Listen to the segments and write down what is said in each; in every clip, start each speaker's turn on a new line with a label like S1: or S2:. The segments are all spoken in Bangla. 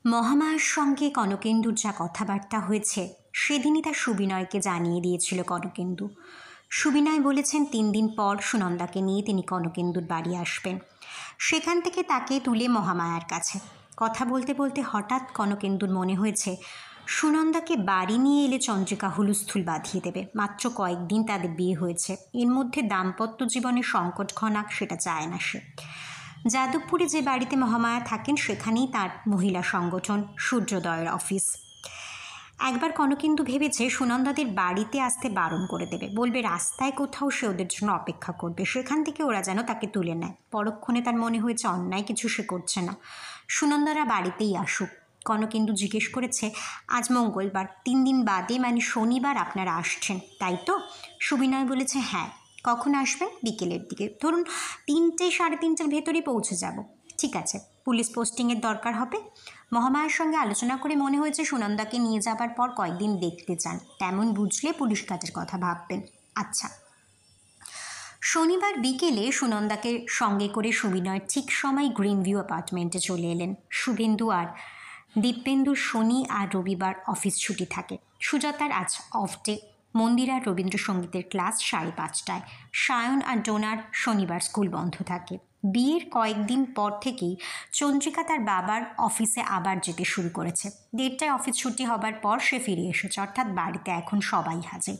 S1: মহামায়ার সঙ্গে কনকেন্দুর যা কথাবার্তা হয়েছে সেদিনই তা সুবিনয়কে জানিয়ে দিয়েছিল কনকেন্দু। সুবিনয় বলেছেন 3 দিন পর সুনন্দাকে নিয়ে তিনি কনকেন্দুর বাড়ি আসবেন। সেখান থেকে তাকে তুলে মহামায়ার কাছে কথা বলতে বলতে হঠাৎ কনকেন্দুর মনে হয়েছে সুনন্দাকে বাড়ি নিয়ে এলে চন্দ্রিকা হুলস্থুল বাঁধিয়ে দেবে। মাত্র কয়েকদিন তাদের বিয়ে হয়েছে, এর মধ্যে দাম্পত্য জীবনে সংকট ঘনাক সেটা চায় না সে। যাদবপুরে যে বাড়িতে মহামায়া থাকেন সেখানেই তার মহিলা সংগঠন সূর্যোদয়ের অফিস। একবার কনকেন্দু ভেবেছে সুনন্দাদের বাড়িতে আসতে বারণ করে দেবে, বলবে রাস্তায় কোথাও সে ওদের জন্য অপেক্ষা করবে, সেখান থেকে ওরা যেন তাকে তুলে নেয়। পরক্ষণে তার মনে হয়েছে অন্যায় কিছু সে করছে না, সুনন্দারা বাড়িতেই আসুক। কনকেন্দু জিজ্ঞেস করেছে, আজ মঙ্গলবার, 3 দিন বাদে মানে শনিবার আপনারা আসছেন তাই তো? সুবিনয় বলেছে হ্যাঁ। কখন আসবেন? বিকেলের দিকে, ধরুন 3টে সাড়ে 3টের ভেতরে পৌঁছে যাব। ঠিক আছে। পুলিশ পোস্টিংয়ের দরকার হবে? মহামায়ার সঙ্গে আলোচনা করে মনে হয়েছে সুনন্দাকে নিয়ে যাবার পর কয়েকদিন দেখতে চান, তেমন বুঝলে পুলিশ কাজের কথা ভাববেন। আচ্ছা। শনিবার বিকেলে সুনন্দাকে সঙ্গে করে সুবিনয় ঠিক সময় গ্রিনভিউ অ্যাপার্টমেন্টে চলে এলেন। শুভেন্দু আর দীপেন্দুর শনি আর রবিবার অফিস ছুটি থাকে। সুজাতার আজ অফ ডে। মন্দিরার রবীন্দ্রসঙ্গীতের ক্লাস 5:30টায়। সায়ন আর ডোনার শনিবার স্কুল বন্ধ থাকে। বিয়ের কয়েকদিন পর থেকেই চন্দ্রিকা তার বাবার অফিসে আবার যেতে শুরু করেছে। 1:30টায় অফিস ছুটি হবার পর সে ফিরে এসেছে, অর্থাৎ বাড়িতে এখন সবাই হাজির।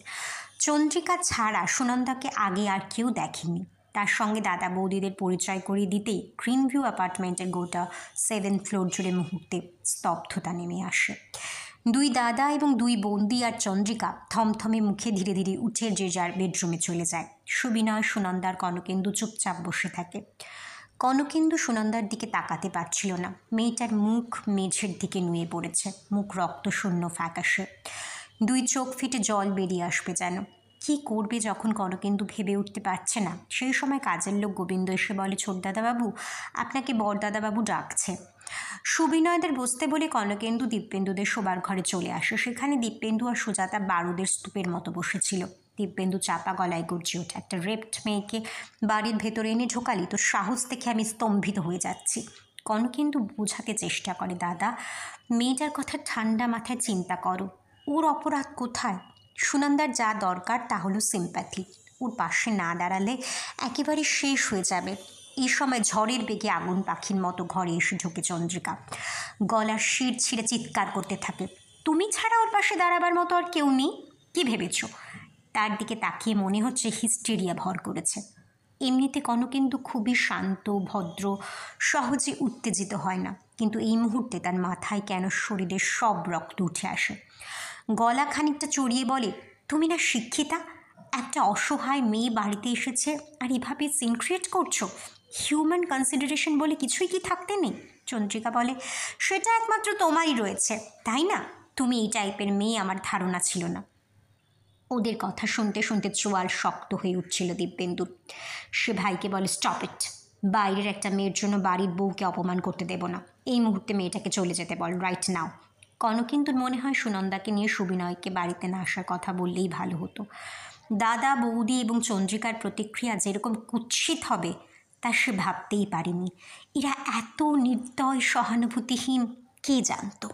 S1: চন্দ্রিকা ছাড়া সুনন্দাকে আগে আর কেউ দেখেনি। তার সঙ্গে দাদা বৌদিদের পরিচয় করিয়ে দিতেই গ্রিনভিউ অ্যাপার্টমেন্টের গোটা 7th ফ্লোর জুড়ে মুহূর্তে স্তব্ধতা নেমে আসে। 2 দাদা এবং 2 বন্দি আর চন্দ্রিকা থমথমে মুখে ধীরে ধীরে উঠে যে যার বেডরুমে চলে যায়। সুবিনয়, সুনন্দার কনকেন্দু চুপচাপ বসে থাকে। কনকেন্দু সুনন্দার দিকে তাকাতে পারছিল না। মেয়েটার মুখ মেঝের দিকে নুয়ে পড়েছে, মুখ রক্তশূন্য ফ্যাকাশে, 2 চোখ ফেটে জল বেরিয়ে আসবে যেন। কী করবে যখন কনকেন্দু ভেবে উঠতে পারছে না, সেই সময় কাজের লোক গোবিন্দ এসে বলে, ছোটদাদাবাবু, আপনাকে বড়দাদাবাবু ডাকছে। সুবিনয়দের বসতে বলে কনকেন্দু দীপেন্দুদের শোবার ঘরে চলে আসে। সেখানে দীপেন্দু আর সুজাতা বারুদের স্তূপের মতো বসেছিল। দীপেন্দু চাপা গলায় গর্জে ওঠে, একটা রেপ্ট মেয়েকে বাড়ির ভেতরে এনে ঢোকালি, তোর সাহস দেখে আমি স্তম্ভিত হয়ে যাচ্ছি। কনকেন্দু বোঝাতে চেষ্টা করে, দাদা, মেয়েটার কথা ঠান্ডা মাথায় চিন্তা করো, ওর অপরাধ কোথায়? সুনন্দার যা দরকার তা হলো সিম্প্যাথি। ওর পাশে না দাঁড়ালে একেবারে শেষ হয়ে যাবে। এই সময় ঝড়ের বেগে আগুন পাখির মতো ঘরে এসে ঢোকে চন্দ্রিকা। গলার শির ছিঁড়ে চিৎকার করতে থাকে, তুমি ছাড়া ওর পাশে দাঁড়াবার মতো আর কেউ নেই? কি ভেবেছ? তার দিকে তাকিয়ে মনে হচ্ছে হিস্টেরিয়া ভর করেছে। এমনিতে কনকেন্দু খুবই শান্ত, ভদ্র, সহজে উত্তেজিত হয় না, কিন্তু এই মুহূর্তে তার মাথায় কেন শরীরের সব রক্ত উঠে আসে। গলা খানিকটা চড়িয়ে বলে, তুমি না শিক্ষিতা? একটা অসহায় মেয়ে বাড়িতে এসেছে আর এভাবে সিন ক্রিয়েট করছো? হিউম্যান কনসিডারেশন বলে কিছুই কি থাকতে নেই? চন্দ্রিকা বলে, সেটা একমাত্র তোমারই রয়েছে, তাই না? তুমি এই টাইপের মেয়ে আমার ধারণা ছিল না। ওদের কথা শুনতে শুনতে চোয়াল শক্ত হয়ে উঠছিল দিব্যেন্দুর। সে ভাইকে বলে, স্টপ ইট, বাইরের একটা মেয়ের জন্য বাড়ির বউকে অপমান করতে দেব না। এই মুহূর্তে মেয়েটাকে চলে যেতে বল, রাইট নাও। কনকেন্দুর মনে হয় সুনন্দাকে নিয়ে সুবিনয়কে বাড়িতে না আসার কথা বললেই ভালো হতো। দাদা বৌদি এবং চন্দ্রিকার প্রতিক্রিয়া যেরকম কুৎসিত হবে তা সে ভাবতেই পারেনি। এরা এত নির্দয় সহানুভূতিহীন, কে জানতো?